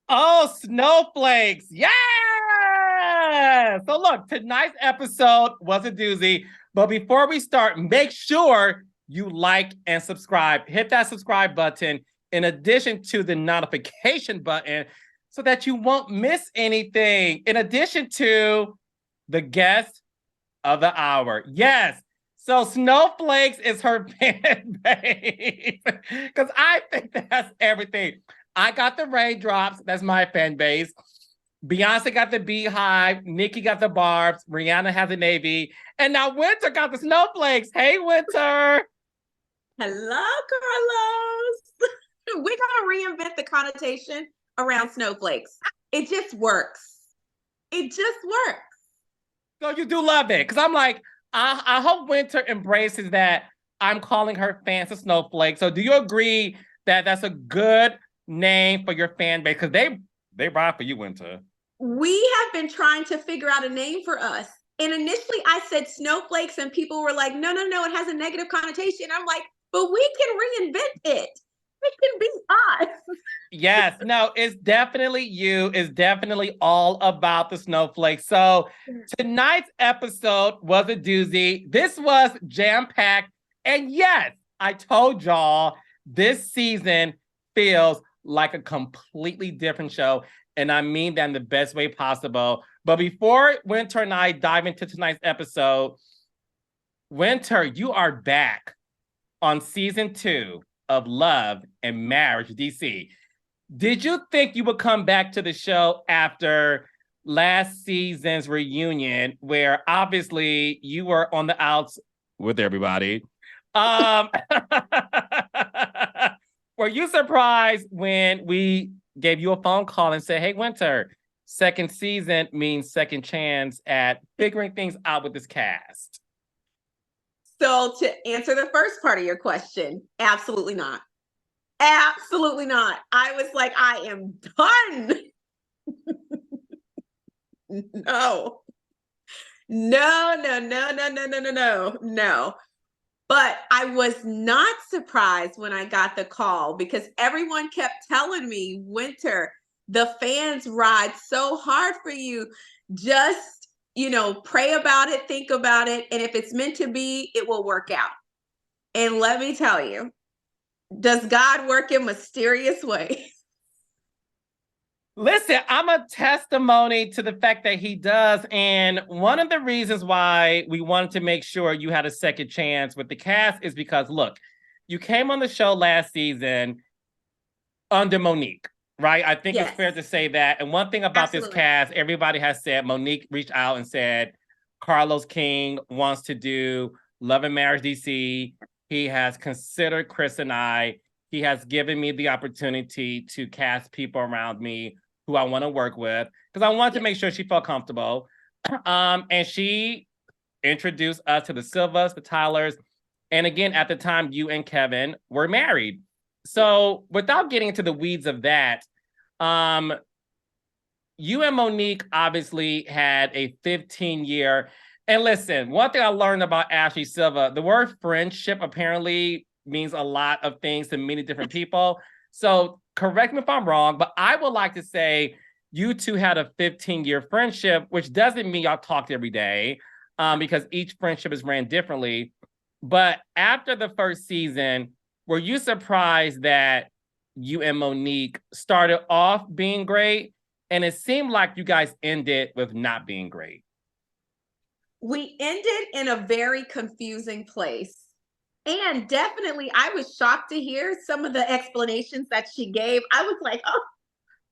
Oh, snowflakes. Yeah. So look, tonight's episode was a doozy. But before we start, make sure you like and subscribe. Hit that subscribe button in addition to the notification button so that you won't miss anything. In addition to the guest of the hour. Yes. So Snowflakes is her fan base. Because I think that's everything. I got the raindrops. That's my fan base. Beyonce got the beehive. Nicki got the barbs. Rihanna has the navy. And now Winter got the snowflakes. Hey, Winter. Hello, Carlos. We're going to reinvent the connotation around snowflakes. It just works. It just works. So you do love it. Because I'm like, I hope Winter embraces that I'm calling her fans a snowflake. So do you agree that that's a good name for your fan base? Because they ride for you, Winter. We have been trying to figure out a name for us. And initially I said snowflakes and people were like, no, it has a negative connotation. I'm like, but we can reinvent it. It can be us. Yes, no, it's definitely you. It's definitely all about the snowflakes. So tonight's episode was a doozy. This was jam-packed. And yes, I told y'all this season feels like a completely different show. And I mean that in the best way possible. But before Winter and I dive into tonight's episode, Winter, you are back on season 2 of Love and Marriage DC. Did you think you would come back to the show after last season's reunion, where obviously you were on the outs with everybody? Were you surprised when we gave you a phone call and said, hey, Winter, second season means second chance at figuring things out with this cast? So to answer the first part of your question, absolutely not. Absolutely not. I was like, I am done. No. No. But I was not surprised when I got the call because everyone kept telling me, Winter, the fans ride so hard for you. Just, pray about it, think about it. And if it's meant to be, it will work out. And let me tell you, does God work in mysterious ways? Listen, I'm a testimony to the fact that he does. And one of the reasons why we wanted to make sure you had a second chance with the cast is because, look, you came on the show last season under Monique, right? I think Yes. it's fair to say that. And one thing about Absolutely. this cast, everybody has said, Monique reached out and said, Carlos King wants to do Love and Marriage DC. He has considered Chris and I. He has given me the opportunity to cast people around me who I want to work with, because I wanted to make sure she felt comfortable. And she introduced us to the Silvas, the Tylers. And again, at the time, you and Kevin were married. So without getting into the weeds of that, you and Monique obviously had a 15-year. And listen, one thing I learned about Ashley Silva, the word friendship apparently means a lot of things to many different people. So correct me if I'm wrong, but I would like to say you two had a 15-year friendship, which doesn't mean y'all talked every day, because each friendship is ran differently. But after the first season, were you surprised that you and Monique started off being great, and it seemed like you guys ended with not being great? We ended in a very confusing place. And definitely, I was shocked to hear some of the explanations that she gave. I was like, oh,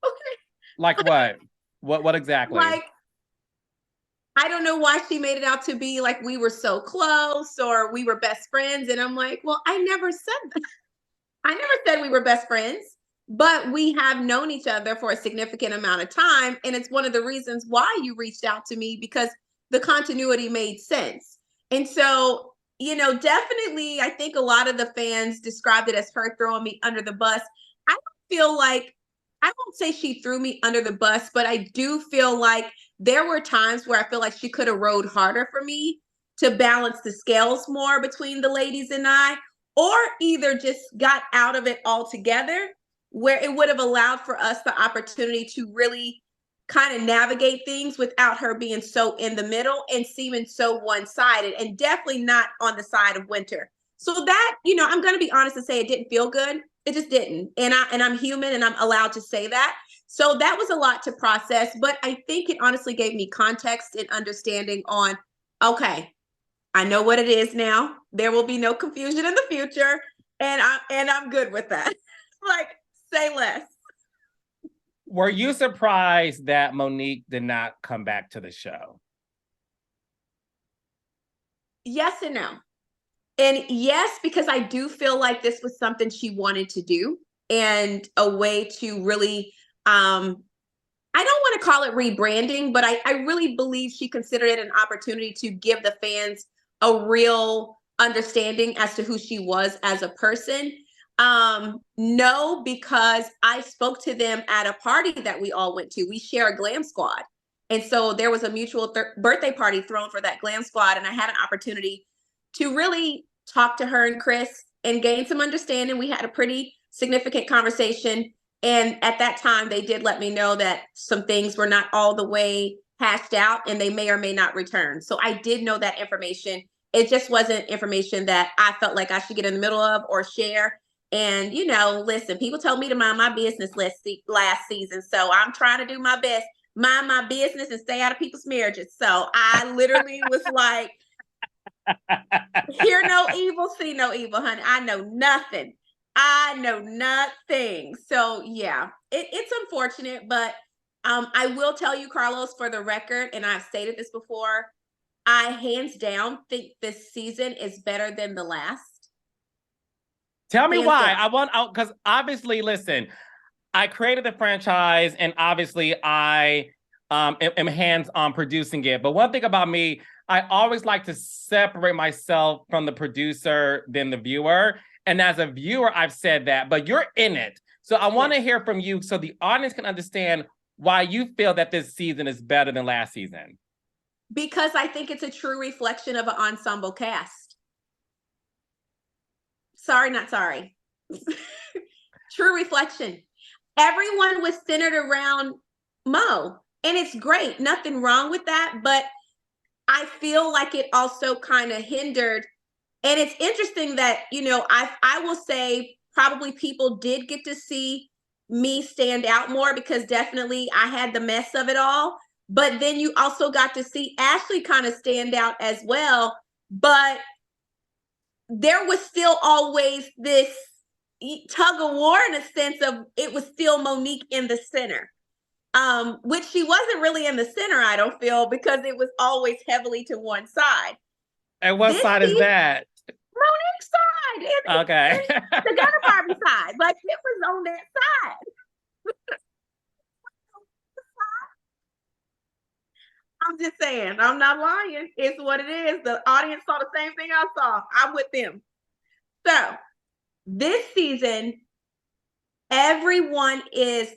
okay. Like what? What exactly? Like, I don't know why she made it out to be like we were so close or we were best friends. And I'm like, well, I never said that. I never said we were best friends, but we have known each other for a significant amount of time. And it's one of the reasons why you reached out to me, because the continuity made sense. And so, definitely, I think a lot of the fans described it as her throwing me under the bus. I don't feel like, I won't say she threw me under the bus, but I do feel like there were times where I feel like she could have rode harder for me to balance the scales more between the ladies and I, or either just got out of it altogether, where it would have allowed for us the opportunity to really kind of navigate things without her being so in the middle and seeming so one-sided, and definitely not on the side of Winter. So that, I'm going to be honest and say it didn't feel good. It just didn't. And I'm human and I'm allowed to say that. So that was a lot to process, but I think it honestly gave me context and understanding on, okay, I know what it is now. There will be no confusion in the future, and I'm good with that. Like, say less. Were you surprised that Monique did not come back to the show? Yes and no. And yes, because I do feel like this was something she wanted to do, and a way to really, I don't want to call it rebranding, but I really believe she considered it an opportunity to give the fans a real understanding as to who she was as a person. No, because I spoke to them at a party that we all went to. We share a glam squad. And so there was a mutual birthday party thrown for that glam squad. And I had an opportunity to really talk to her and Chris and gain some understanding. We had a pretty significant conversation. And at that time, they did let me know that some things were not all the way hashed out and they may or may not return. So I did know that information. It just wasn't information that I felt like I should get in the middle of or share. And, listen, people told me to mind my business last season. So I'm trying to do my best, mind my business and stay out of people's marriages. So I literally was like, hear no evil, see no evil, honey. I know nothing. So yeah, it's unfortunate, but I will tell you, Carlos, for the record, and I've stated this before, I hands down think this season is better than the last. Tell me why. Because obviously, listen, I created the franchise and obviously I am hands-on producing it. But one thing about me, I always like to separate myself from the producer than the viewer. And as a viewer, I've said that, but you're in it. So I want to hear from you so the audience can understand why you feel that this season is better than last season. Because I think it's a true reflection of an ensemble cast. Sorry, not sorry. True reflection. Everyone was centered around Mo, and it's great. Nothing wrong with that, but I feel like it also kind of hindered. And it's interesting that, I will say probably people did get to see me stand out more because definitely I had the mess of it all. But then you also got to see Ashley kind of stand out as well. But there was still always this tug of war in a sense of it was still Monique in the center, which she wasn't really in the center, I don't feel, because it was always heavily to one side. And what side is that? Monique's side. Okay. The Gunner Barbie side. Like, it was on that side. I'm just saying, I'm not lying. It's what it is. The audience saw the same thing I saw. I'm with them. So this season, everyone is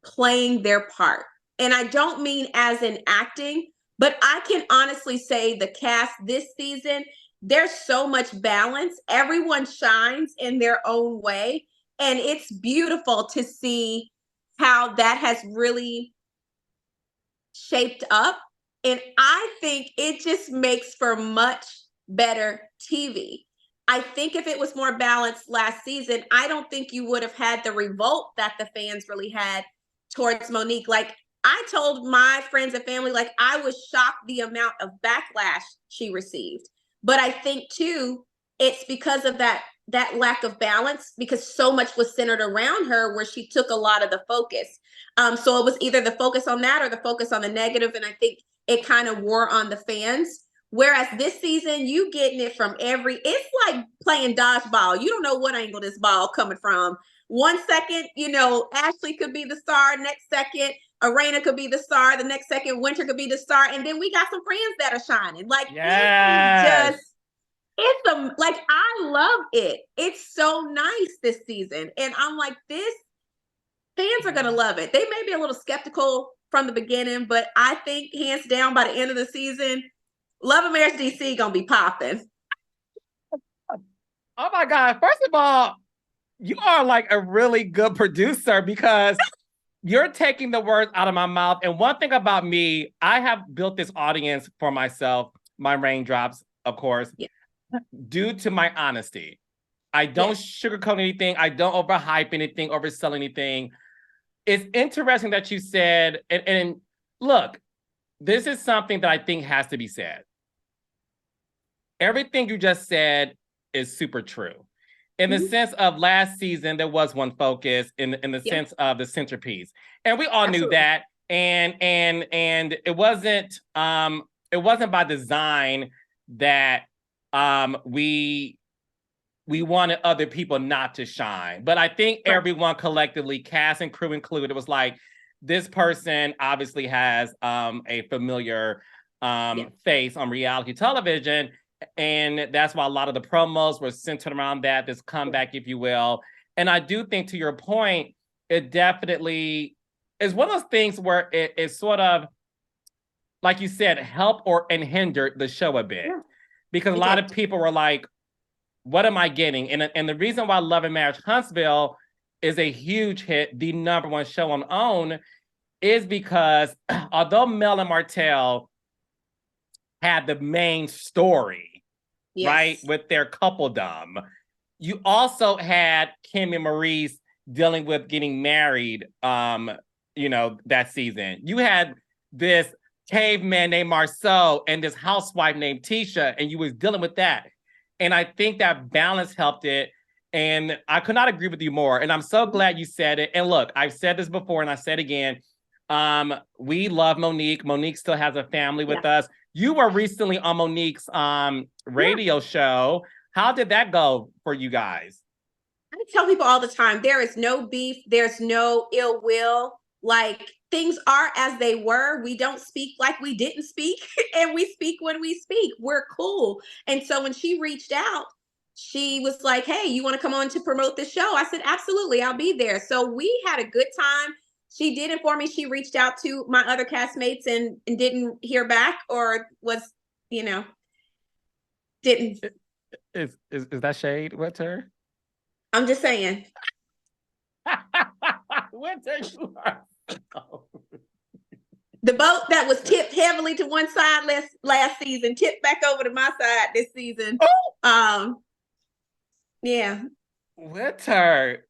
playing their part. And I don't mean as in acting, but I can honestly say the cast this season, there's so much balance. Everyone shines in their own way. And it's beautiful to see how that has really shaped up. And I think it just makes for much better TV. I think if it was more balanced last season, I don't think you would have had the revolt that the fans really had towards Monique. Like, I told my friends and family, like, I was shocked the amount of backlash she received. But I think too, it's because of that lack of balance, because so much was centered around her where she took a lot of the focus. So it was either the focus on that or the focus on the negative. And I think it kind of wore on the fans. Whereas this season, you getting it from it's like playing dodgeball. You don't know what angle this ball coming from. 1 second, Ashley could be the star. Next second, Erana could be the star. The next second, Winter could be the star. And then we got some friends that are shining. Like, yes. I love it. It's so nice this season. And I'm like, fans are going to love it. They may be a little skeptical from the beginning, but I think hands down by the end of the season, Love and Marriage DC gonna be popping. Oh my God. First of all, You are like a really good producer because you're taking the words out of my mouth. And one thing about me, I have built this audience for myself, my raindrops, of course, Yeah. due to my honesty. I don't sugarcoat anything. I don't overhype anything, oversell anything. It's interesting that you said, and look, this is something that I think has to be said. Everything you just said is super true. In the sense of last season, there was one focus in the sense of the centerpiece. And we all knew that. And it wasn't by design that we wanted other people not to shine. But I think everyone collectively, cast and crew included, was like, this person obviously has a familiar face on reality television. And that's why a lot of the promos were centered around that, this comeback, if you will. And I do think, to your point, it definitely is one of those things where it sort of, like you said, helped and hindered the show a bit. Because a lot of people were like, what am I getting? And the reason why Love and Marriage Huntsville is a huge hit, the #1 show on OWN, is because although Mel and Martell had the main story, right, with their coupledom, you also had Kim and Maurice dealing with getting married, that season. You had this caveman named Marceau and this housewife named Tisha, and you was dealing with that. And I think that balance helped it. And I could not agree with you more. And I'm so glad you said it. And look, I've said this before and I said again, we love Monique. Monique still has a family with us. You were recently on Monique's radio show. How did that go for you guys? I tell people all the time, there is no beef. There's no ill will. Like, things are as they were. We don't speak like we didn't speak, and we speak when we speak. We're cool. And so when she reached out, she was like, hey, you want to come on to promote the show? I said, absolutely, I'll be there. So we had a good time. She did inform me she reached out to my other castmates and didn't hear back, or was, didn't. Is that shade? What's her? I'm just saying. What's her? The boat that was tipped heavily to one side last season tipped back over to my side this season. Yeah. With her.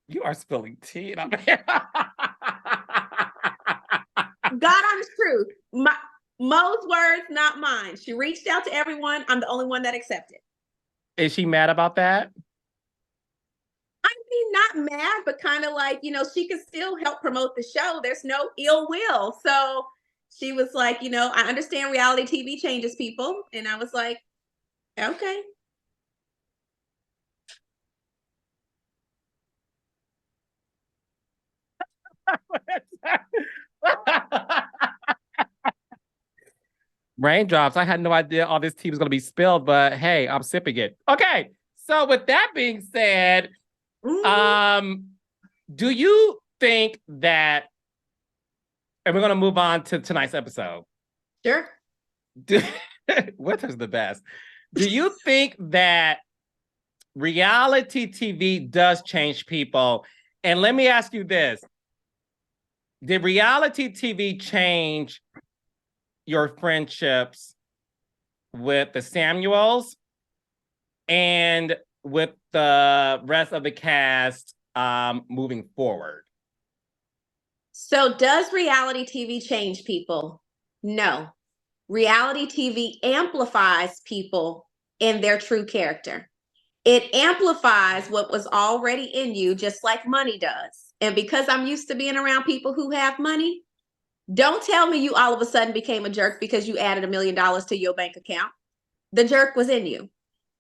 You are spilling tea. God honest truth. Mo's words, not mine. She reached out to everyone. I'm the only one that accepted. Is she mad about that? I mean, not mad, but kind of like, she could still help promote the show. There's no ill will. So she was like, I understand reality TV changes people. And I was like, okay. Raindrops. I had no idea all this tea was going to be spilled, but hey, I'm sipping it. Okay. So with that being said, do you think that, and we're going to move on to tonight's episode. Sure. Winter's the best. Do you think that reality TV does change people? And let me ask you this. Did reality TV change your friendships with the Samuels and with the rest of the cast moving forward? So does reality TV change people? No. Reality TV amplifies people in their true character. It amplifies what was already in you, just like money does. And because I'm used to being around people who have money, don't tell me you all of a sudden became a jerk because you added $1 million to your bank account. The jerk was in you.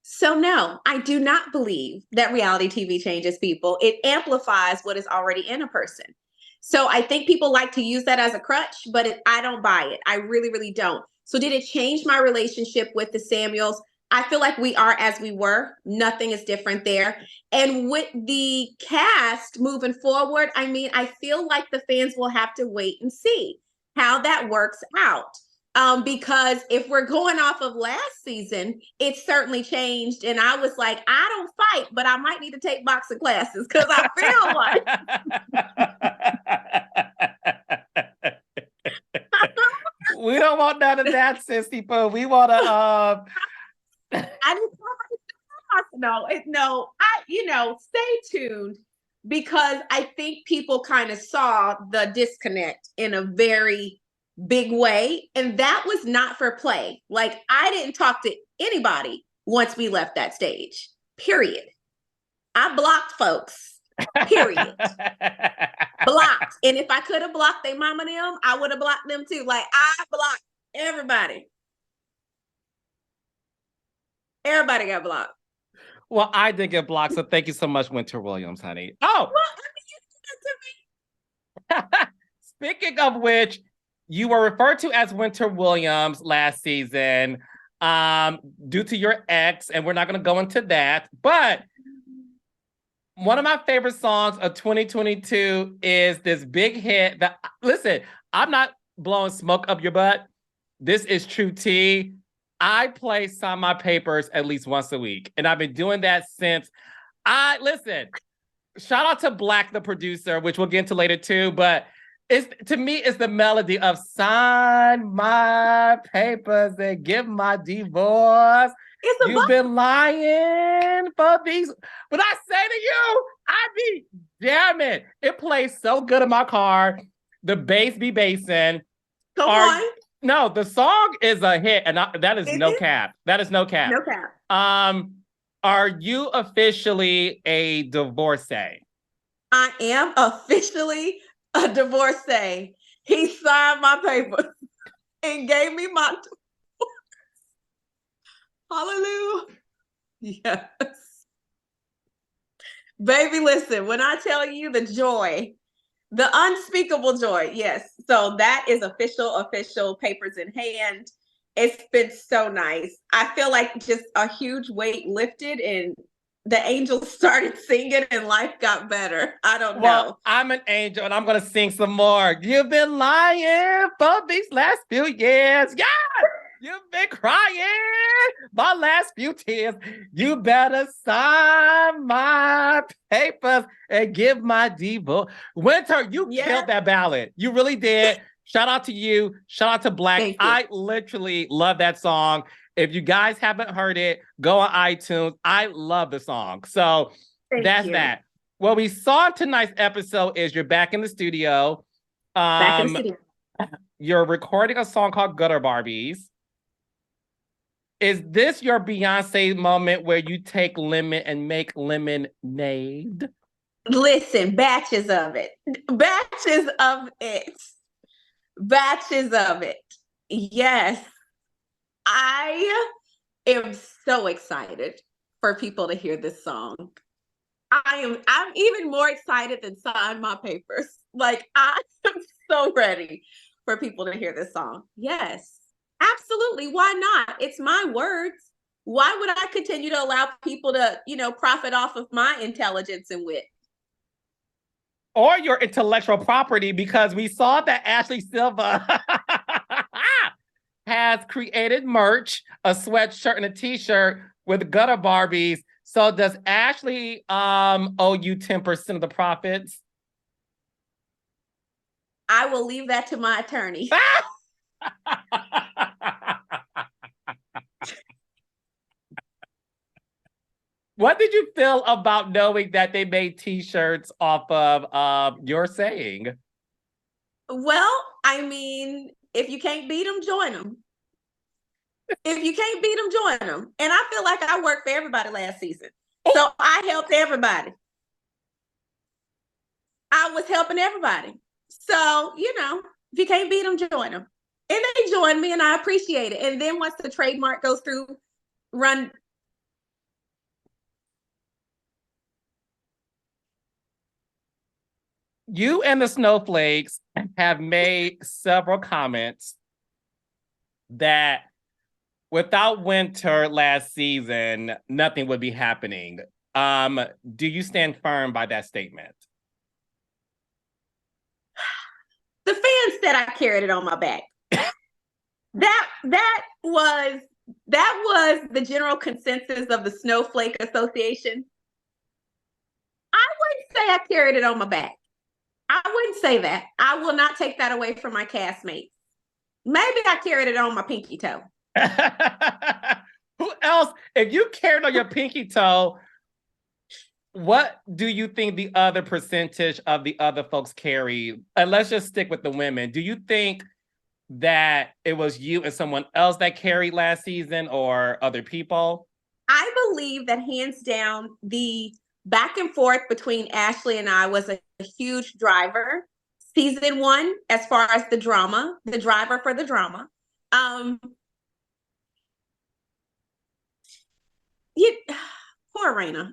So no, I do not believe that reality TV changes people. It amplifies what is already in a person. So I think people like to use that as a crutch, but I don't buy it. I really, really don't. So did it change my relationship with the Samuels? I feel like we are as we were. Nothing is different there. And with the cast moving forward, I mean, I feel like the fans will have to wait and see how that works out. Because if we're going off of last season, it certainly changed. And I was like, I don't fight, but I might need to take boxing classes because I feel like we don't want none of that, sissy poo. We want to. I didn't no, stay tuned because I think people kind of saw the disconnect in a very big way. And that was not for play. Like, I didn't talk to anybody once we left that stage, period. I blocked folks, period. Blocked. And if I could have blocked their mama them, I would have blocked them too. Like, I blocked everybody. Everybody got blocked. Well, I did get blocked, so thank you so much, Winter Williams, honey. Oh! Well, I mean, you did that to me. Speaking of which, you were referred to as Winter Williams last season due to your ex, and we're not going to go into that. But one of my favorite songs of 2022 is this big hit that, listen, I'm not blowing smoke up your butt. This is true tea. I play Sign My Papers at least once a week, and I've been doing that since listen, shout out to Black, the producer, which we'll get into later too, but to me, it's the melody of sign my papers and give my divorce. You've been lying for these. When I say to you, I be jamming. It plays so good in my car. The bass be bassing. Come on. No, the song is a hit, and that is no cap. That is no cap. No cap. Are you officially a divorcee? I am officially a divorcee. He signed my papers and gave me my divorce. Hallelujah. Yes. Baby, listen, when I tell you the joy, the unspeakable joy, yes. So that is official, papers in hand. It's been so nice. I feel like just a huge weight lifted and the angels started singing and life got better. I don't know. Well, I'm an angel and I'm going to sing some more. You've been lying for these last few years. Yeah, you've been crying my last few tears. You better sign my papers and give my divorce. Winter, you killed that ballad. You really did. Shout out to you. Shout out to Black. I literally love that song. If you guys haven't heard it, go on iTunes. I love the song. So that's that. What we saw in tonight's episode is you're back in the studio. Back in the studio. You're recording a song called Gutter Barbies. Is this your Beyonce moment where you take lemon and make lemonade? Listen, batches of it. Batches of it. Batches of it. Yes. I am so excited for people to hear this song. I'm even more excited than Sign My Papers. Like, I am so ready for people to hear this song. Yes, absolutely. Why not? It's my words. Why would I continue to allow people to, profit off of my intelligence and wit? Or your intellectual property, because we saw that Ashley Silva has created merch, a sweatshirt and a t-shirt with Gutter Barbies. So does Ashley owe you 10% of the profits? I will leave that to my attorney. What did you feel about knowing that they made t-shirts off of your saying? Well, I mean, if you can't beat them, join them. If you can't beat them, join them. And I feel like I worked for everybody last season. So I helped everybody. I was helping everybody. So, if you can't beat them, join them. And they joined me and I appreciate it. And then once the trademark goes through, run. You and the Snowflakes have made several comments that without Winter last season, nothing would be happening. Do you stand firm by that statement? The fans said I carried it on my back. That was the general consensus of the Snowflake Association. I wouldn't say I carried it on my back. I wouldn't say that. I will not take that away from my castmates. Maybe I carried it on my pinky toe. Who else? If you carried on your pinky toe, what do you think the other percentage of the other folks carried? And let's just stick with the women. Do you think that it was you and someone else that carried last season or other people? I believe that hands down, the back and forth between Ashley and I was a huge driver. Season 1, as far as the drama, the driver for the drama. Poor Erana.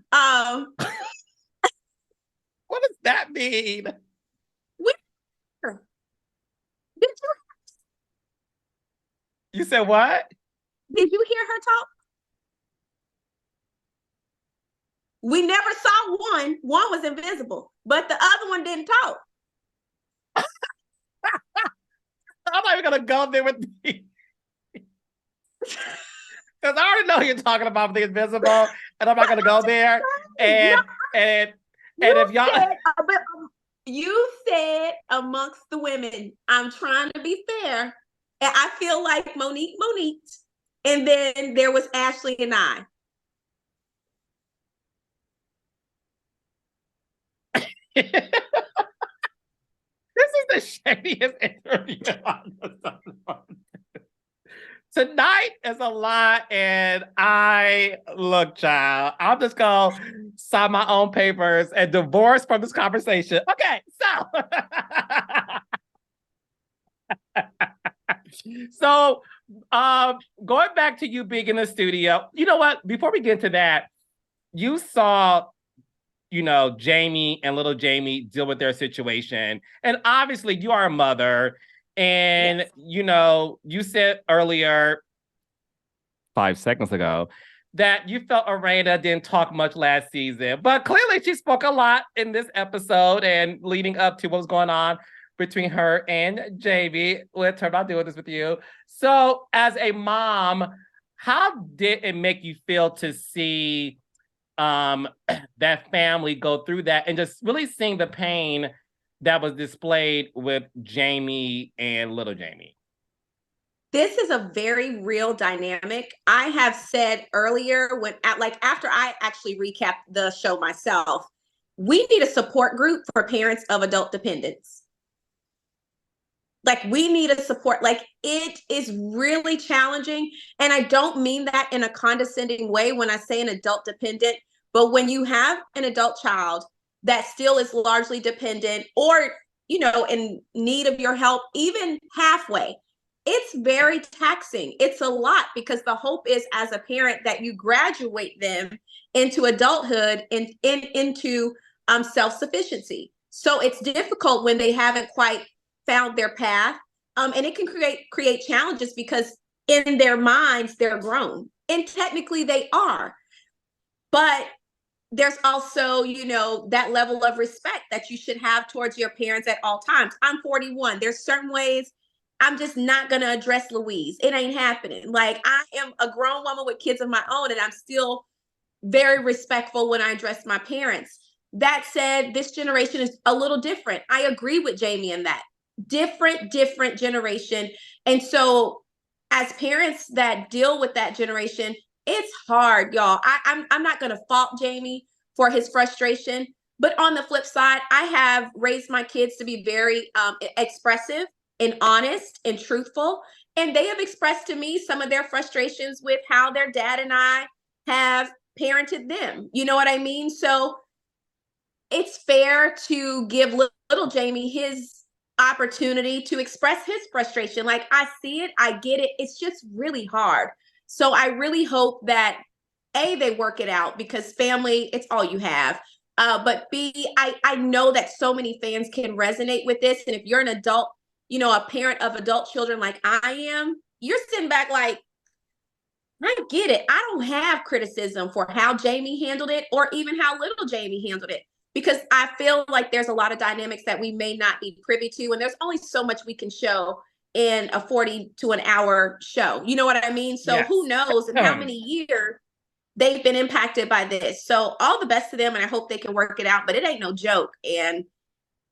What does that mean? Did you You said what? Did you hear her talk? We never saw one. One was invisible, but the other one didn't talk. I'm not even gonna go there with me. Because I already know you're talking about the invisible, and I'm not gonna go there. And if y'all You said amongst the women, I'm trying to be fair. And I feel like Monique. And then there was Ashley and I. This is the shadiest interview on the Tonight is a lot, and look, child, I'm just gonna sign my own papers and divorce from this conversation. Okay, so going back to you being in the studio, you know what? Before we get into that, you saw, Jamie and little Jamie deal with their situation. And obviously you are a mother. And, yes, you said earlier, 5 seconds ago, that you felt Erana didn't talk much last season. But clearly she spoke a lot in this episode and leading up to what was going on between her and Jamie. Let's talk about doing this with you. So as a mom, how did it make you feel to see that family go through that and just really seeing the pain that was displayed with Jamie and little Jamie? This is a very real dynamic. I have said earlier after I actually recapped the show myself, we need a support group for parents of adult dependents. Like, we need a support. Like, it is really challenging. And I don't mean that in a condescending way when I say an adult dependent, but when you have an adult child that still is largely dependent or, in need of your help, even halfway, it's very taxing. It's a lot, because the hope is, as a parent, that you graduate them into adulthood and into self-sufficiency. So it's difficult when they haven't quite found their path. And it can create challenges, because in their minds, they're grown. And technically they are. But there's also, that level of respect that you should have towards your parents at all times. I'm 41. There's certain ways I'm just not going to address Louise. It ain't happening. Like, I am a grown woman with kids of my own, and I'm still very respectful when I address my parents. That said, this generation is a little different. I agree with Jamie in that. Different generation. And so as parents that deal with that generation, it's hard, y'all. I'm not going to fault Jamie for his frustration. But on the flip side, I have raised my kids to be very expressive and honest and truthful. And they have expressed to me some of their frustrations with how their dad and I have parented them. You know what I mean? So it's fair to give little Jamie his opportunity to express his frustration. Like, I see it, I get it. It's just really hard. So I really hope that A, they work it out, because family, it's all you have. But B, I know that so many fans can resonate with this. And if you're an adult, a parent of adult children like I am, you're sitting back like, I get it. I don't have criticism for how Jamie handled it, or even how little Jamie handled it, because I feel like there's a lot of dynamics that we may not be privy to. And there's only so much we can show in a 40 to an hour show. You know what I mean? So Yes. who knows in how many years they've been impacted by this. So all the best to them, and I hope they can work it out, but it ain't no joke. And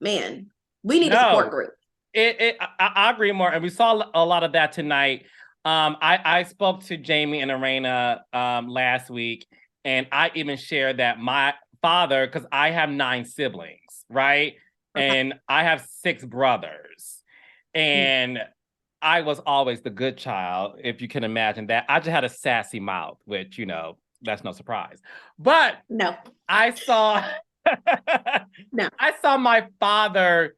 man, we need a support group. I agree more. And we saw a lot of that tonight. I spoke to Jamie and Erana last week, and I even shared that my father, because I have 9 siblings, right? And I have 6 brothers. And I was always the good child, if you can imagine that. I just had a sassy mouth, which, you know, that's no surprise. But no, I saw I saw my father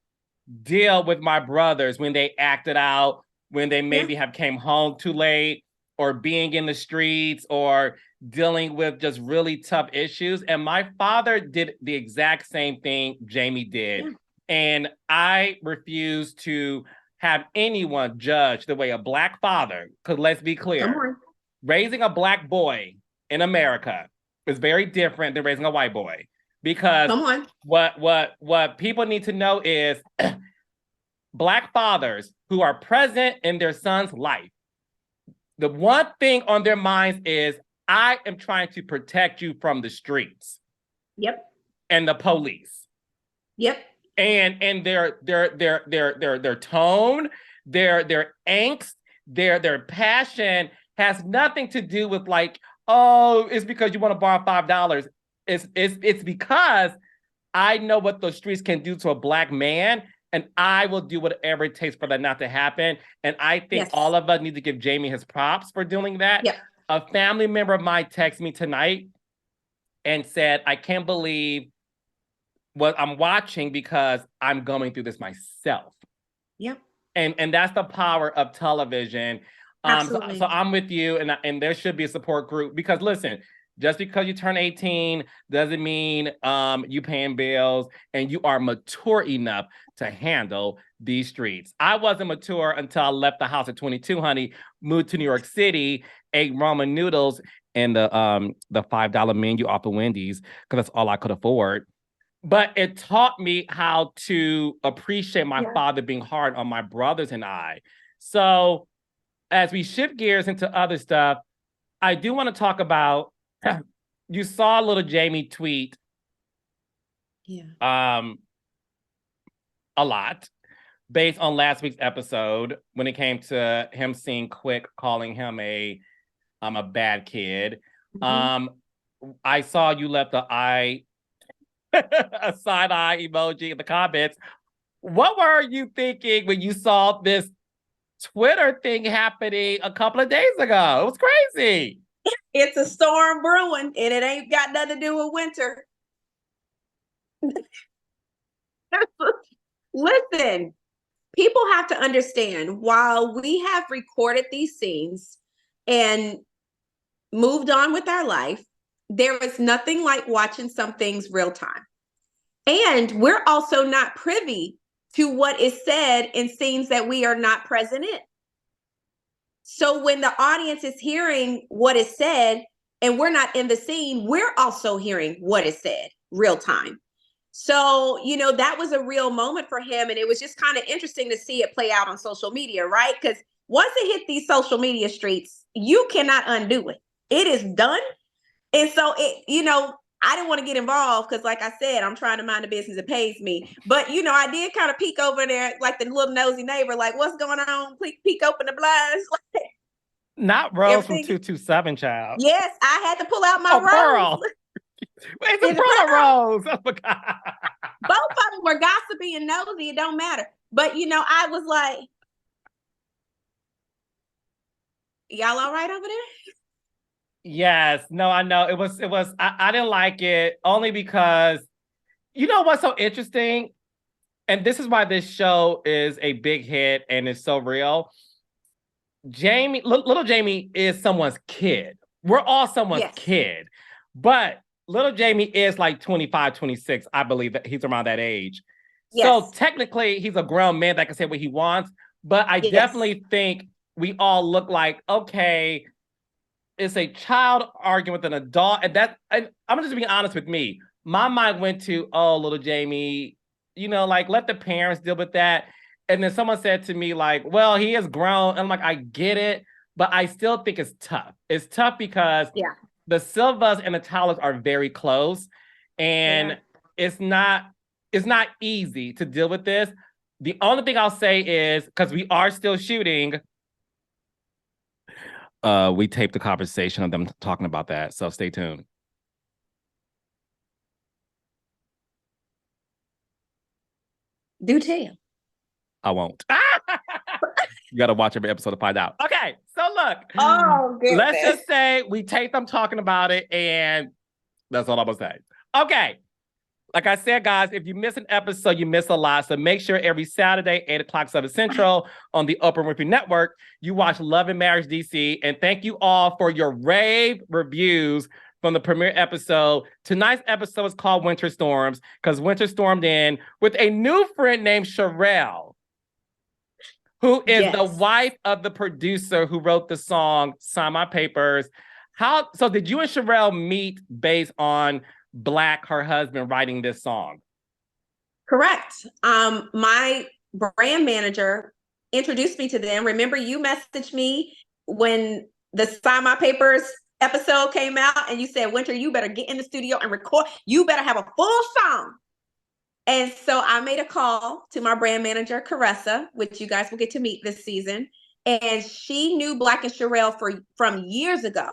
deal with my brothers when they acted out, when they maybe have came home too late, or being in the streets, or dealing with just really tough issues. And my father did the exact same thing Jamie did. And I refuse to have anyone judge the way a Black father, because let's be clear, raising a Black boy in America is very different than raising a white boy. Because what people need to know is Black fathers who are present in their son's life, the one thing on their minds is, I am trying to protect you from the streets. And the police. And their tone, their angst, their passion has nothing to do with like, oh, it's because you want to borrow $5. It's because I know what those streets can do to a Black man, and I will do whatever it takes for that not to happen. And I think all of us need to give Jamie his props for doing that. A family member of mine texted me tonight and said, I can't believe what I'm watching because I'm going through this myself. And that's the power of television. So I'm with you, and there should be a support group, because listen, just because you turn 18 doesn't mean you paying bills and you are mature enough to handle these streets. I wasn't mature until I left the house at 22, honey, moved to New York City, ate ramen noodles and the $5 menu off of Wendy's, because that's all I could afford. But it taught me how to appreciate my father being hard on my brothers and I. So as we shift gears into other stuff, I do want to talk about, you saw little Jamie tweet a lot based on last week's episode when it came to him seeing Quick calling him a bad kid. I saw you left a side eye emoji in the comments. What were you thinking when you saw this Twitter thing happening a couple of days ago? It was crazy. It's a storm brewing, and it ain't got nothing to do with winter. Listen, people have to understand, while we have recorded these scenes and moved on with our life, there is nothing like watching some things real time. And we're also not privy to what is said in scenes that we are not present in. So when the audience is hearing what is said and we're not in the scene, we're also hearing what is said real time. So, you know, that was a real moment for him. And it was just kind of interesting to see it play out on social media, right? Because once it hit these social media streets, you cannot undo it. It is done. And so, you know, I didn't want to get involved because, like I said, I'm trying to mind the business that pays me. But, you know, I did kind of peek over there like the little nosy neighbor, like, what's going on? Peek open the blinds. Not Rose from 227, child. Yes, I had to pull out my Rose. Pearl. Where's the Pearl Rose? Oh, my God. Both of them were gossipy and nosy. It don't matter. But, you know, I was like, y'all all right over there? Yes. No, I know. I didn't like it only because, you know what's so interesting? And this is why this show is a big hit and it's so real. Little Jamie is someone's kid. We're all someone's kid. But little Jamie is like 25, 26. I believe that he's around that age. So technically, he's a grown man that can say what he wants. But I definitely think we all look like, okay, it's a child arguing with an adult. And I'm just being honest with me. My mind went to, oh, little Jamie, you know, like, let the parents deal with that. And then someone said to me, like, well, he has grown. And I'm like, I get it, but I still think it's tough. It's tough because the Silvas and the Towers are very close. And it's not easy to deal with this. The only thing I'll say is, because we are still shooting, we taped the conversation of them talking about that. So stay tuned. Do tell. I won't. You got to watch every episode to find out. Okay, so look. Oh, goodness. Let's just say we taped them talking about it, and that's all I'm going to say. Okay. Like I said, guys, if you miss an episode, you miss a lot. So make sure every Saturday, 8 o'clock, 7 Central on the Oprah Winfrey Network, you watch Love and Marriage DC. And thank you all for your rave reviews from the premiere episode. Tonight's episode is called Winter Storms because Winter stormed in with a new friend named Sherelle, who is the wife of the producer who wrote the song Sign My Papers. So did you and Sherelle meet based on Black, her husband, writing this song? Correct. My brand manager introduced me to them. Remember, you messaged me when the Sign My Papers episode came out, and you said, Winter, you better get in the studio and record. You better have a full song. And so I made a call to my brand manager, Caressa, which you guys will get to meet this season. And she knew Black and Sherelle from years ago.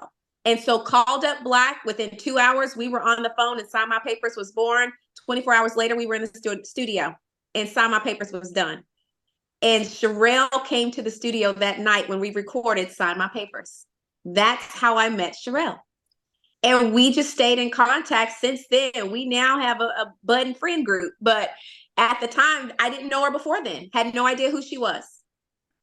And so called up Black. Within 2 hours, we were on the phone and Sign My Papers was born. 24 hours later, we were in the studio and Sign My Papers was done. And Sherelle came to the studio that night when we recorded Sign My Papers. That's how I met Sherelle. And we just stayed in contact since then. We now have a budding friend group. But at the time, I didn't know her before then. Had no idea who she was.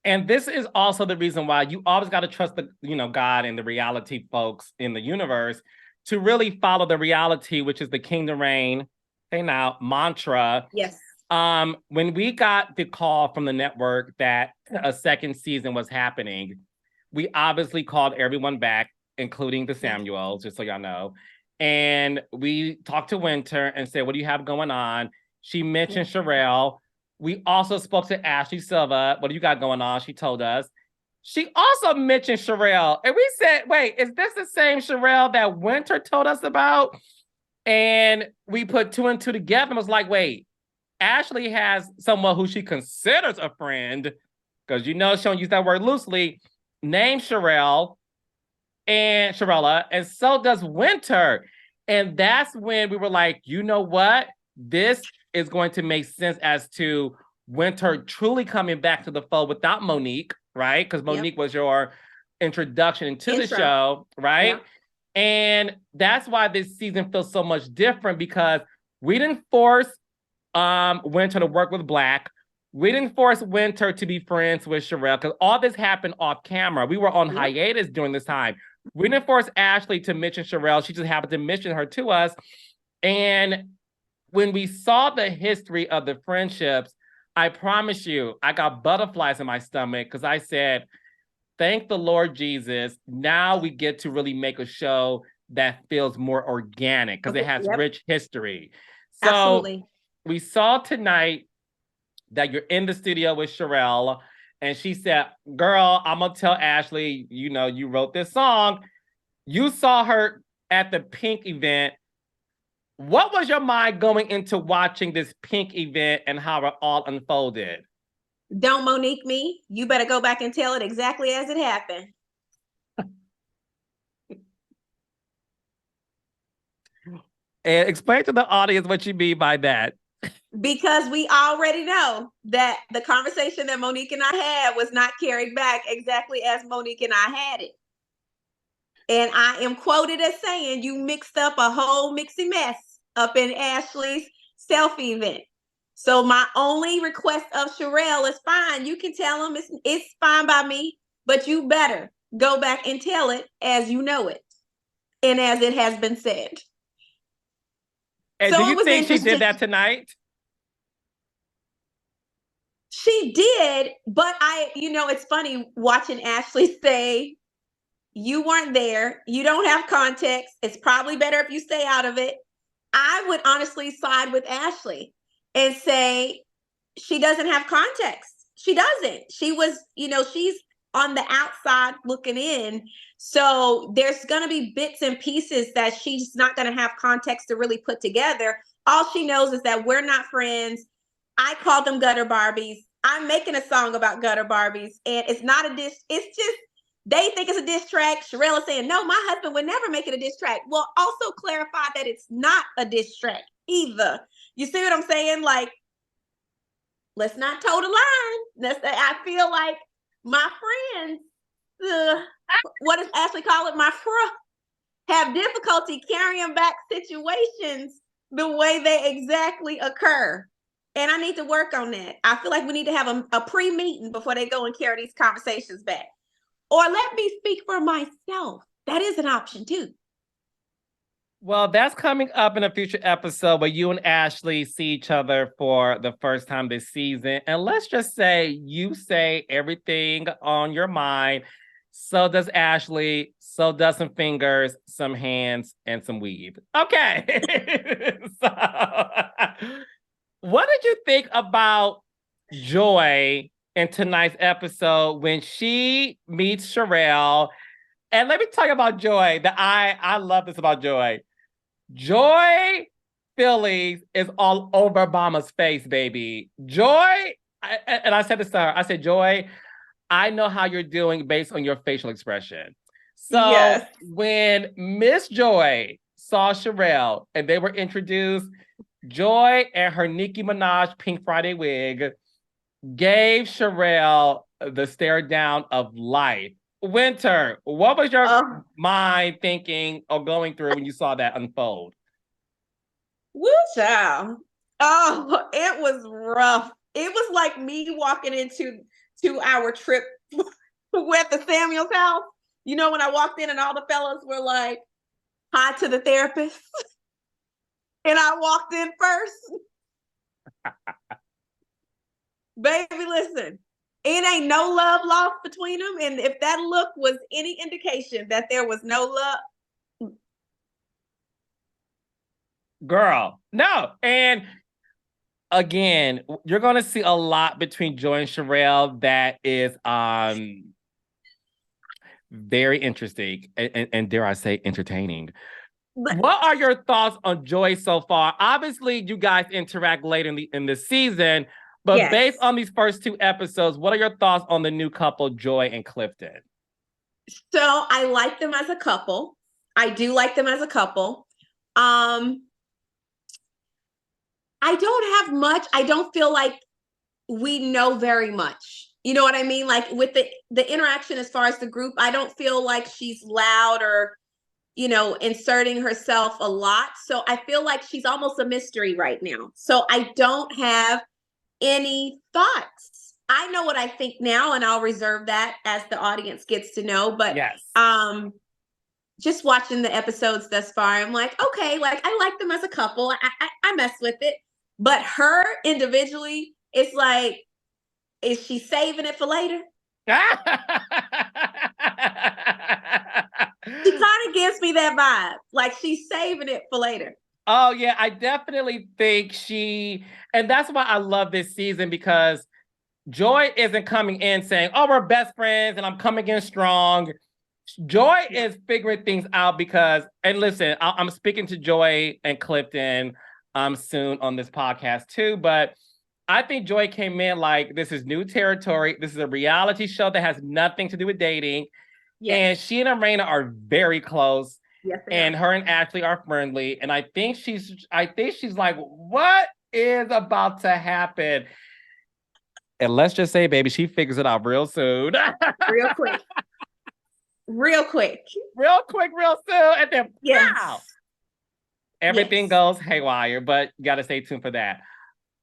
And this is also the reason why you always got to trust the, God and the reality folks in the universe to really follow the reality, which is the kingdom reign, hey now, mantra. Yes. When we got the call from the network that a second season was happening, we obviously called everyone back, including the Samuels, just so y'all know. And we talked to Winter and said, what do you have going on? She mentioned Sherelle. We also spoke to Ashley Silva. What do you got going on? She told us. She also mentioned Sherelle. And we said, wait, is this the same Sherelle that Winter told us about? And we put 2 and 2 together and was like, wait, Ashley has someone who she considers a friend, because she don't use that word loosely, named Sherelle. And Sherella, and so does Winter. And that's when we were like, you know what? This is going to make sense as to Winter truly coming back to the fold without Monique, right? Because Monique was your introduction into the show, right? And that's why this season feels so much different, because we didn't force Winter to work with Black. We didn't force Winter to be friends with Sherelle, because all this happened off camera. We were on hiatus during this time. We didn't force Ashley to mention Sherelle. She just happened to mention her to us. And when we saw the history of the friendships, I promise you, I got butterflies in my stomach, because I said, thank the Lord Jesus. Now we get to really make a show that feels more organic, because it has rich history. So we saw tonight that you're in the studio with Sherelle, and she said, girl, I'm going to tell Ashley, you wrote this song. You saw her at the Pink event. What was your mind going into watching this Pink event and how it all unfolded? Don't Monique me. You better go back and tell it exactly as it happened. And explain to the audience what you mean by that. Because we already know that the conversation that Monique and I had was not carried back exactly as Monique and I had it. And I am quoted as saying, you mixed up a whole mixy mess up in Ashley's selfie event. So my only request of Sherelle is fine. You can tell them it's fine by me, but you better go back and tell it as you know it and as it has been said. And so do you think she did that tonight? She did, but it's funny watching Ashley say, you weren't there. You don't have context. It's probably better if you stay out of it. I would honestly side with Ashley and say she doesn't have context. she doesn't. She was, she's on the outside looking in. So there's going to be bits and pieces that she's not going to have context to really put together. All she knows is that we're not friends. I call them gutter Barbies. I'm making a song about gutter Barbies, and it's not a diss. It's just, they think it's a diss track. Sherelle is saying, no, my husband would never make it a diss track. Well, also clarify that it's not a diss track either. You see what I'm saying? Like, let's not toe the line. I feel like my friends, what does Ashley call it? My have difficulty carrying back situations the way they exactly occur. And I need to work on that. I feel like we need to have a pre-meeting before they go and carry these conversations back. Or let me speak for myself. That is an option too. Well, that's coming up in a future episode where you and Ashley see each other for the first time this season. And let's just say you say everything on your mind. So does Ashley. So does some fingers, some hands, and some weave. Okay. So, what did you think about Joy in tonight's episode when she meets Sherelle? And let me talk about Joy. That I love this about Joy. Joy Phillies is all over Obama's face, baby. Joy, and I said this to her, I said, Joy, I know how you're doing based on your facial expression. So yes. When Miss Joy saw Sherelle and they were introduced, Joy and her Nicki Minaj Pink Friday wig gave Sherelle the stare down of life. Winter, what was your mind thinking or going through when you saw that unfold? Woo, child. Oh, it was rough. It was like me walking into our trip with the Samuels house. You know, when I walked in and all the fellas were like, hi to the therapist. And I walked in first. Baby, listen. It ain't no love lost between them. And if that look was any indication that there was no love. Girl, no. And again, you're going to see a lot between Joy and Sherelle that is very interesting and dare I say entertaining. What are your thoughts on Joy so far? Obviously, you guys interact later in the season. But yes. Based on these first two episodes, what are your thoughts on the new couple, Joy and Clifton? So I like them as a couple. I do like them as a couple. I don't have much. I don't feel like we know very much. You know what I mean? Like with the interaction as far as the group, I don't feel like she's loud or, inserting herself a lot. So I feel like she's almost a mystery right now. So I don't have any thoughts. I know what I think now, and I'll reserve that as the audience gets to know. But yes. Just watching the episodes thus far, I'm like, okay, like I like them as a couple. I mess with it. But her individually, it's like, is she saving it for later? She kind of gives me that vibe. Like she's saving it for later. Oh, yeah, I definitely think and that's why I love this season, because Joy isn't coming in saying, oh, we're best friends and I'm coming in strong. Joy is figuring things out because, and listen, I'm speaking to Joy and Clifton soon on this podcast too, but I think Joy came in like, this is new territory. This is a reality show that has nothing to do with dating. Yes. And she and Erana are very close. Yes, and her and Ashley are friendly. And I think she's like, what is about to happen? And let's just say, baby, she figures it out real soon. Real quick. Real quick. Real quick, real soon. And then, wow. Everything goes haywire, but you got to stay tuned for that.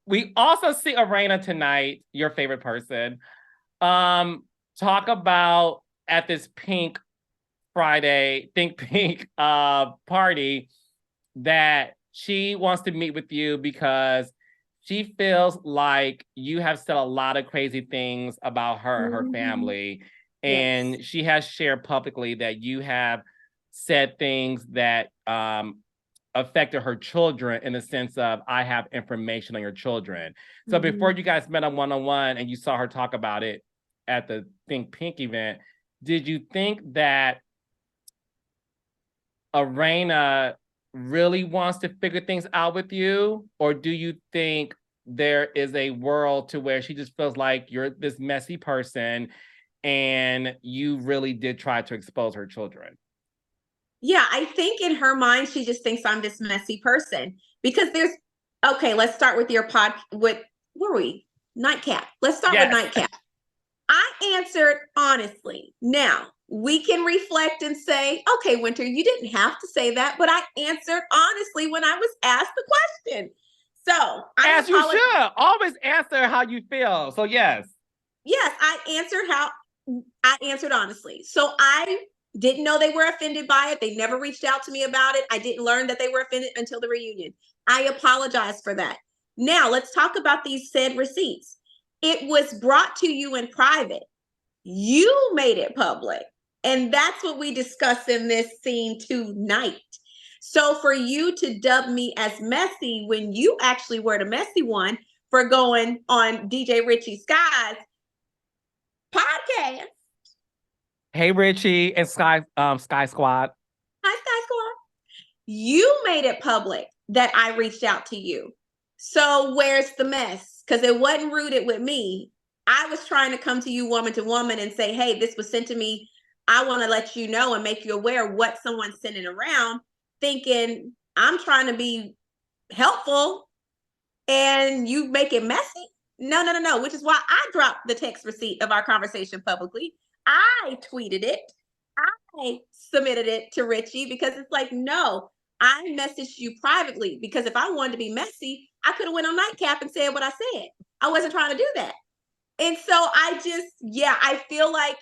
We also see Erana tonight, your favorite person, talk about at this Pink Friday, Think Pink party that she wants to meet with you because she feels like you have said a lot of crazy things about her family. And she has shared publicly that you have said things that affected her children in the sense of, I have information on your children. So before you guys met on one-on-one and you saw her talk about it at the Think Pink event, did you think that Erana really wants to figure things out with you? Or do you think there is a world to where she just feels like you're this messy person and you really did try to expose her children? Yeah, I think in her mind, she just thinks I'm this messy person because okay, let's start with your where were we? Nightcap. Let's start with Nightcap. I answered honestly. Now, we can reflect and say, okay, Winter, you didn't have to say that, but I answered honestly when I was asked the question. So, as you should. Always answer how you feel. So, yes. Yes, I answered honestly. So, I didn't know they were offended by it. They never reached out to me about it. I didn't learn that they were offended until the reunion. I apologize for that. Now, let's talk about these said receipts. It was brought to you in private. You made it public. And that's what we discussed in this scene tonight. So for you to dub me as messy when you actually were the messy one for going on DJ Richie Sky's podcast. Hey, Richie and Sky Squad. Hi, Sky Squad. You made it public that I reached out to you. So where's the mess? Because it wasn't rooted with me. I was trying to come to you woman to woman and say, hey, this was sent to me. I want to let you know and make you aware of what someone's sending around, thinking I'm trying to be helpful and you make it messy. No. Which is why I dropped the text receipt of our conversation publicly. I tweeted it. I submitted it to Richie because it's like, no, I messaged you privately because if I wanted to be messy, I could have went on Nightcap and said what I said. I wasn't trying to do that. And so I feel like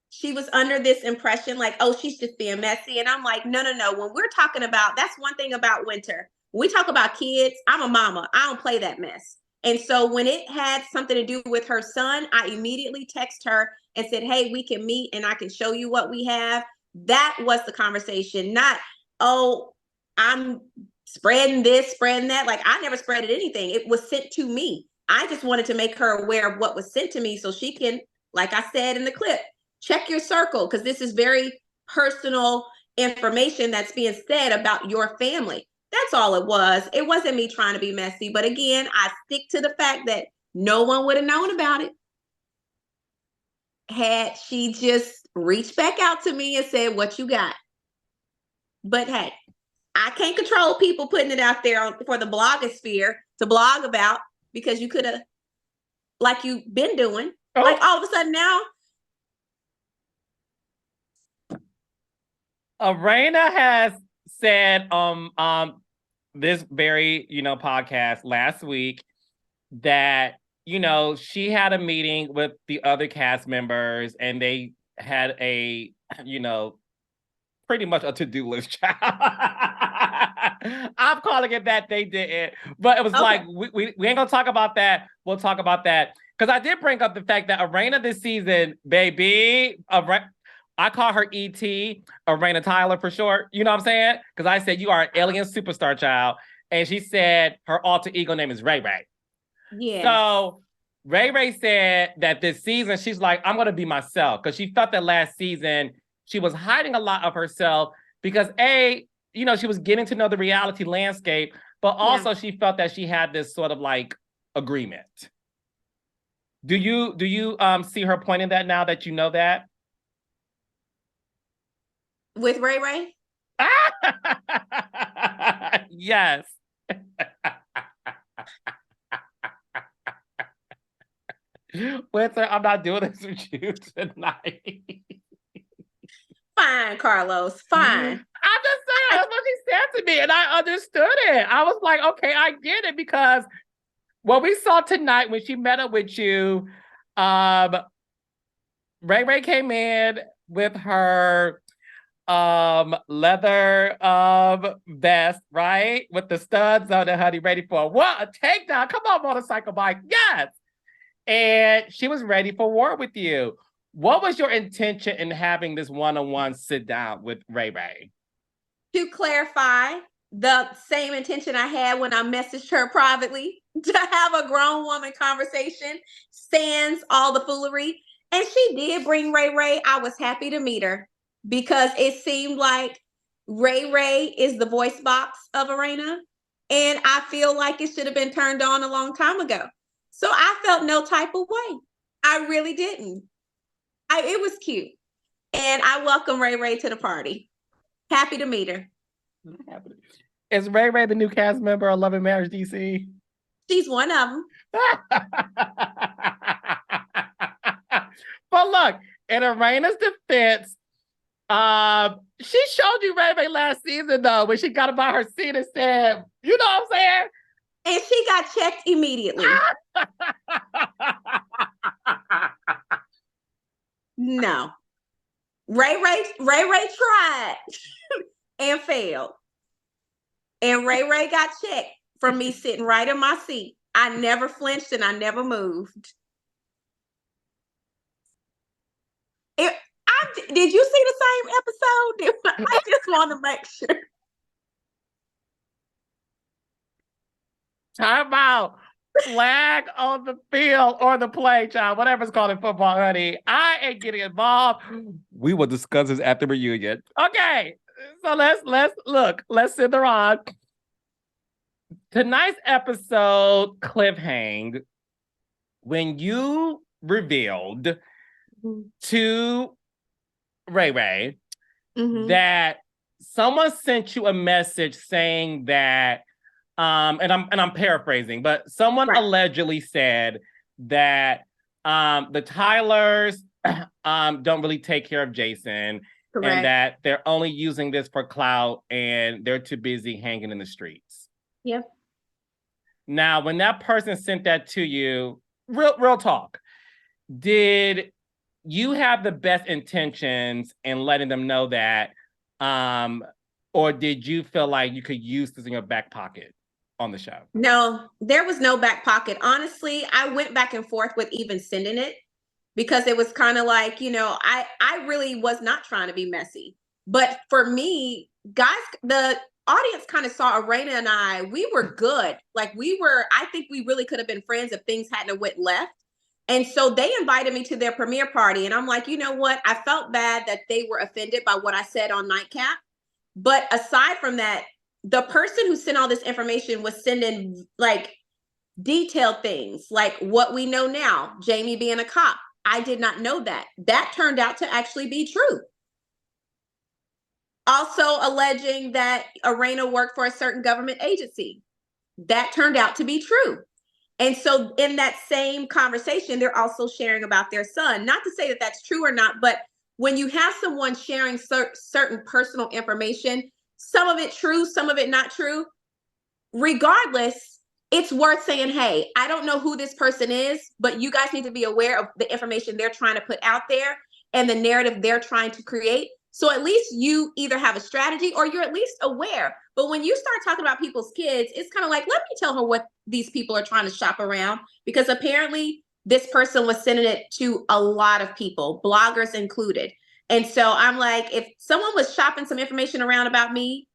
she was under this impression like, oh, she's just being messy. And I'm like, no. When we're talking about, that's one thing about Winter. When we talk about kids, I'm a mama. I don't play that mess. And so when it had something to do with her son, I immediately text her and said, hey, we can meet and I can show you what we have. That was the conversation, not, oh, I'm spreading this, spreading that. Like I never spreaded anything. It was sent to me. I just wanted to make her aware of what was sent to me so she can, like I said in the clip, check your circle because this is very personal information that's being said about your family. That's all it was. It wasn't me trying to be messy. But again, I stick to the fact that no one would have known about it had she just reached back out to me and said, what you got? But hey, I can't control people putting it out there for the blogosphere to blog about because you could have, like you've been doing, like all of a sudden now. Erana has said this very podcast last week that she had a meeting with the other cast members and they had a pretty much a to-do list. I'm calling it that. They didn't, but it was like we ain't gonna talk about that. We'll talk about that because I did bring up the fact that Erana this season, BayBEE, I call her E.T., Erana Tyler for short. You know what I'm saying? Because I said, you are an alien superstar child. And she said her alter ego name is Ray Ray. Yeah. So Ray said that this season, she's like, I'm going to be myself. Because she felt that last season, she was hiding a lot of herself because she was getting to know the reality landscape, but also she felt that she had this sort of like agreement. Do you see her pointing that now that you know that? With Ray Ray? Yes. Winter, I'm not doing this with you tonight. Fine, Carlos. Fine. I'm just saying, that's what she said to me, and I understood it. I was like, okay, I get it, because what we saw tonight when she met up with you, Ray came in with her leather vest, right? With the studs on it, honey, ready for what? A takedown. Come on, motorcycle bike. Yes. And she was ready for war with you. What was your intention in having this one-on-one sit down with Ray? To clarify the same intention I had when I messaged her privately to have a grown woman conversation, sans all the foolery. And she did bring Ray Ray. I was happy to meet her because it seemed like Ray Ray is the voice box of Erana. And I feel like it should have been turned on a long time ago. So I felt no type of way. I really didn't. It was cute. And I welcome Ray Ray to the party. Happy to meet her. Is Ray Ray the new cast member of Love and Marriage DC? She's one of them. But look, in Arena's defense, she showed you Ray Ray last season though, when she got about her seat and said, you know what I'm saying? And she got checked immediately. No. Ray Ray tried and failed. And Ray Ray got checked from me sitting right in my seat. I never flinched and I never moved. Did you see the same episode? I just want to make sure. Time out. Flag on the field or the play, child, whatever's called in football, honey. I ain't getting involved. We will discuss this at the reunion. Okay, so let's send her on. Tonight's episode cliffhang when you revealed to Ray Ray that someone sent you a message saying that and I'm paraphrasing, but someone allegedly said that the Tylers don't really take care of Jason. Correct. And that they're only using this for clout and they're too busy hanging in the streets. Yep. Now, when that person sent that to you, real talk, did you have the best intentions in letting them know that, or did you feel like you could use this in your back pocket on the show? No, there was no back pocket. Honestly, I went back and forth with even sending it because it was kind of like, I really was not trying to be messy. But for me, guys, the audience kind of saw Erana and I, we were good. Like I think we really could have been friends if things hadn't have went left. And so they invited me to their premiere party. And I'm like, you know what? I felt bad that they were offended by what I said on Nightcap. But aside from that, the person who sent all this information was sending like detailed things, like what we know now, Jamie being a cop. I did not know that. That turned out to actually be true. Also alleging that Erana worked for a certain government agency. That turned out to be true. And so in that same conversation, they're also sharing about their son. Not to say that that's true or not, but when you have someone sharing certain personal information, some of it true, some of it not true, regardless, it's worth saying, hey, I don't know who this person is, but you guys need to be aware of the information they're trying to put out there and the narrative they're trying to create. So at least you either have a strategy or you're at least aware. But when you start talking about people's kids, it's kind of like, let me tell her what these people are trying to shop around, because apparently this person was sending it to a lot of people, bloggers included. And so I'm like, if someone was shopping some information around about me,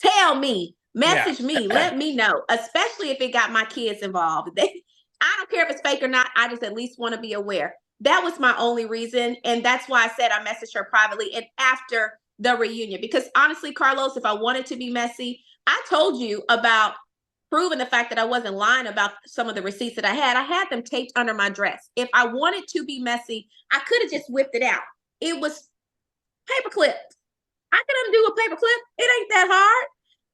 tell me, message me, let me know, especially if it got my kids involved. I don't care if it's fake or not. I just at least want to be aware. That was my only reason. And that's why I said I messaged her privately and after the reunion. Because honestly, Carlos, if I wanted to be messy, I told you about proving the fact that I wasn't lying about some of the receipts that I had them taped under my dress. If I wanted to be messy, I could have just whipped it out. It was paperclip. I could undo a paperclip. It ain't that hard.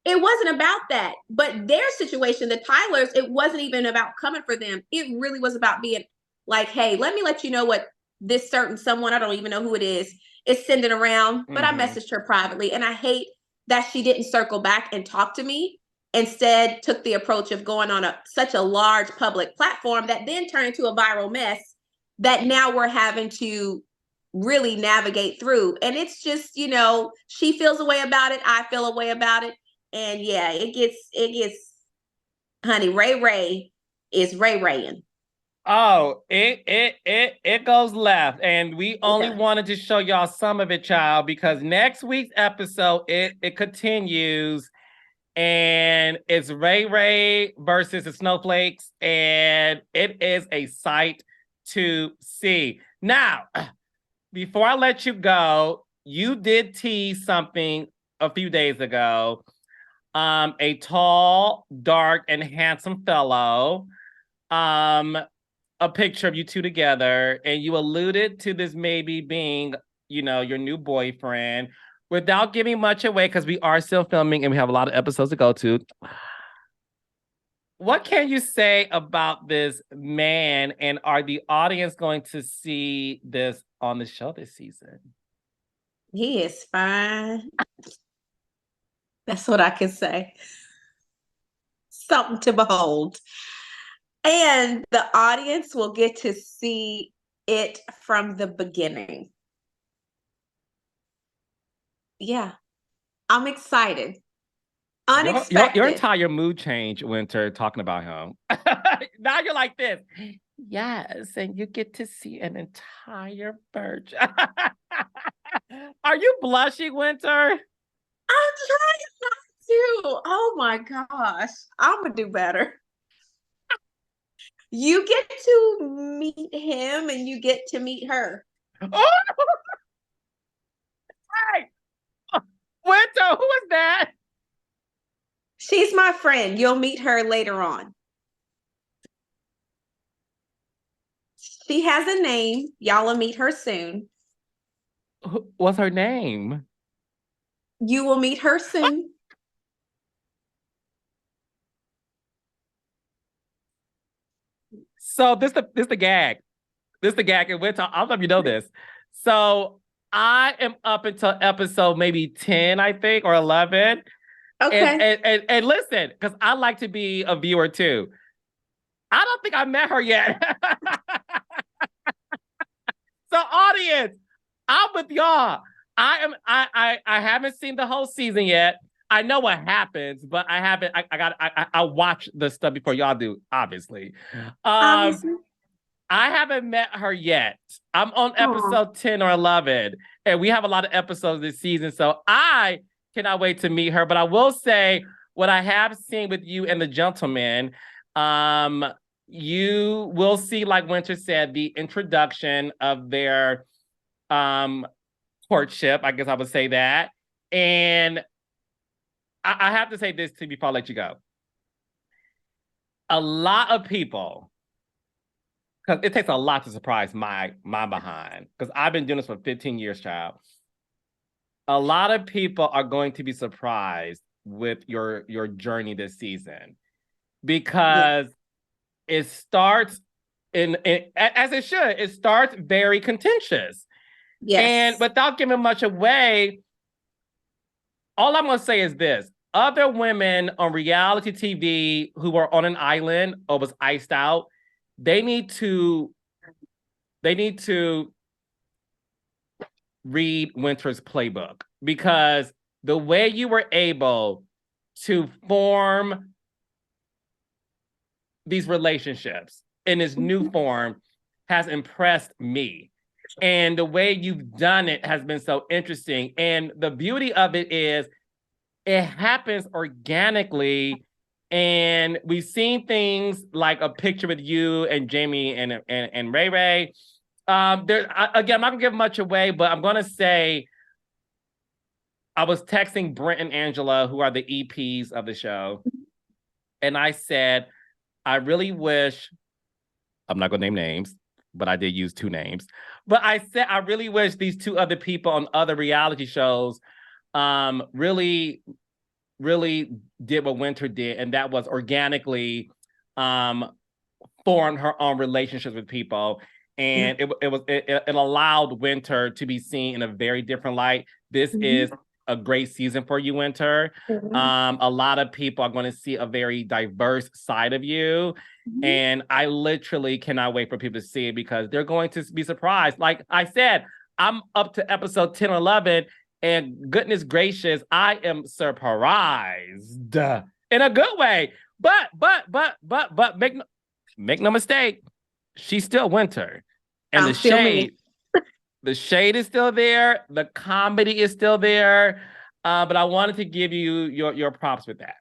It wasn't about that. But their situation, the Tylers, it wasn't even about coming for them. It really was about being like, hey, let me let you know what this certain someone, I don't even know who it is sending around. But I messaged her privately. And I hate that she didn't circle back and talk to me. Instead, took the approach of going on such a large public platform that then turned into a viral mess that now we're having to really navigate through. And it's just, she feels a way about it. I feel a way about it. And yeah, it gets, honey, Ray is Ray-Raying. Oh, it goes left. And we only wanted to show y'all some of it, child, because next week's episode, it continues. And it's Ray Ray versus the Snowflakes, and it is a sight to see. Now, before I let you go, you did tease something a few days ago. A tall, dark, and handsome fellow. A picture of you two together, and you alluded to this maybe being, your new boyfriend, without giving much away because we are still filming and we have a lot of episodes to go to. What can you say about this man, and are the audience going to see this on the show this season? He is fine. That's what I can say. Something to behold. And the audience will get to see it from the beginning. Yeah, I'm excited. Unexpected. Your entire mood change, Winter, talking about him. Now you're like this. Yes, and you get to see an entire virgin. Are you blushing, Winter? I'm trying not to. Oh my gosh. I'm going to do better. You get to meet him and you get to meet her. Oh! Hey! Winter, who is that? She's my friend. You'll meet her later on. She has a name. Y'all will meet her soon. What's her name? You will meet her soon. So this the gag. This the gag. And Winter, I don't know if you know this. So I am up until episode maybe 10, I think, or 11. Okay. And listen, because I like to be a viewer too. I don't think I met her yet. So audience, I'm with y'all. I haven't seen the whole season yet. I know what happens, but I haven't. I watch the stuff before y'all do, obviously. I haven't met her yet. I'm on episode 10 or 11, and we have a lot of episodes this season, so I cannot wait to meet her. But I will say what I have seen with you and the gentleman, you will see, like Winter said, the introduction of their courtship. I guess I would say that. And I have to say this to you before I let you go. A lot of people, because it takes a lot to surprise my behind, because I've been doing this for 15 years, child. A lot of people are going to be surprised with your journey this season, because it starts as it should. It starts very contentious. Yes. And without giving much away, all I'm going to say is this. Other women on reality TV who are on an island or was iced out, they need to read Winter's playbook, because the way you were able to form these relationships in this new form has impressed me. And the way you've done it has been so interesting. And the beauty of it is it happens organically. And we've seen things like a picture with you and Jamie and Ray Ray. Again, I'm not gonna give much away, but I'm gonna say I was texting Brent and Angela, who are the EPs of the show, and I said, I really wish, I'm not gonna name names, but I did use 2 names. But I said, I really wish these 2 other people on other reality shows really did what Winter did, and that was organically form her own relationships with people. And it allowed Winter to be seen in a very different light. This is a great season for you, Winter. A lot of people are going to see a very diverse side of you. And I literally cannot wait for people to see it, because they're going to be surprised. Like I said, I'm up to episode 10 or 11, and goodness gracious, I am surprised in a good way. But make no mistake, she's still Winter. And the shade is still there. The comedy is still there. But I wanted to give you your props with that.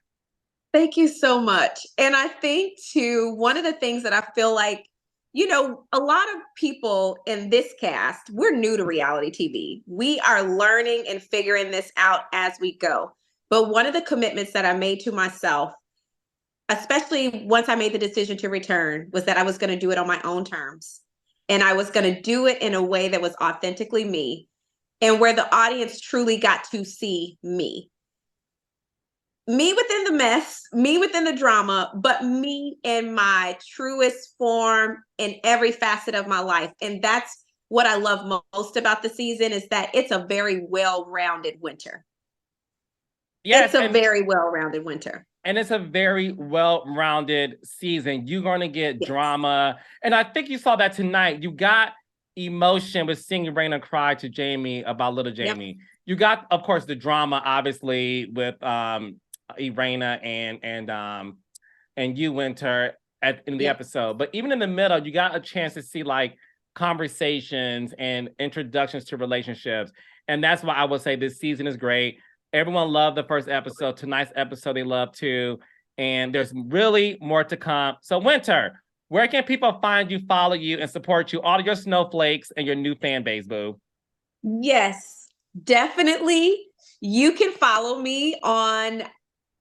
Thank you so much. And I think too, one of the things that I feel like, you know, a lot of people in this cast, we're new to reality TV. We are learning and figuring this out as we go. But one of the commitments that I made to myself, especially once I made the decision to return, was that I was going to do it on my own terms. And I was going to do it in a way that was authentically me and where the audience truly got to see me. Me within the mess, me within the drama, but me in my truest form in every facet of my life. And that's what I love most about the season, is that it's a very well-rounded winter. Yes, It's a very well-rounded winter. And it's a very well-rounded season. You're going to get drama. And I think you saw that tonight. You got emotion with seeing Erana cry to Jamie about little Jamie. Yep. You got, of course, the drama, obviously, with Erana and you, Winter, in the episode. But even in the middle, you got a chance to see like conversations and introductions to relationships. And that's why I would say this season is great. Everyone loved the first episode. Tonight's episode, they love too. And there's really more to come. So Winter, where can people find you, follow you, and support you, all of your snowflakes and your new fan base, boo? Yes, definitely. You can follow me on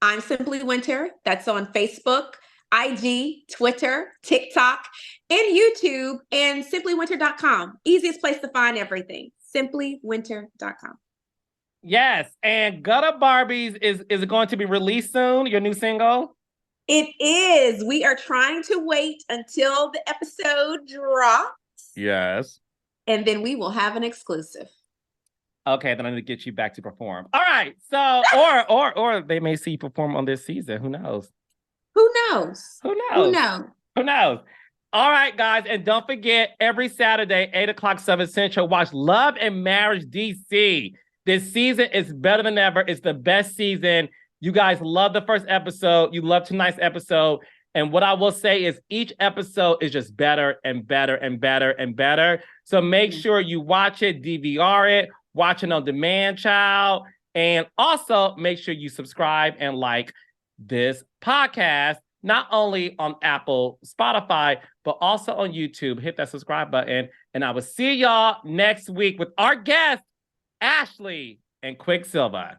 I'm Simply Winter. That's on Facebook, IG, Twitter, TikTok, and YouTube, and simplywinter.com. Easiest place to find everything, simplywinter.com. Yes, and Gutter Barbies is it going to be released soon, your new single? It is. We are trying to wait until the episode drops. Yes. And then we will have an exclusive. Okay, then I need to get you back to perform. All right, so or they may see you perform on this season. Who knows? Who knows? Who knows? Who knows? Who knows? All right, guys, and don't forget, every Saturday, 8 o'clock, 7 Central, watch Love and Marriage DC. This season is better than ever. It's the best season. You guys love the first episode. You love tonight's episode. And what I will say is each episode is just better and better and better and better. So make sure you watch it, DVR it, watch it on demand, child. And also make sure you subscribe and like this podcast, not only on Apple, Spotify, but also on YouTube. Hit that subscribe button. And I will see y'all next week with our guest, Ashley and Quicksilver.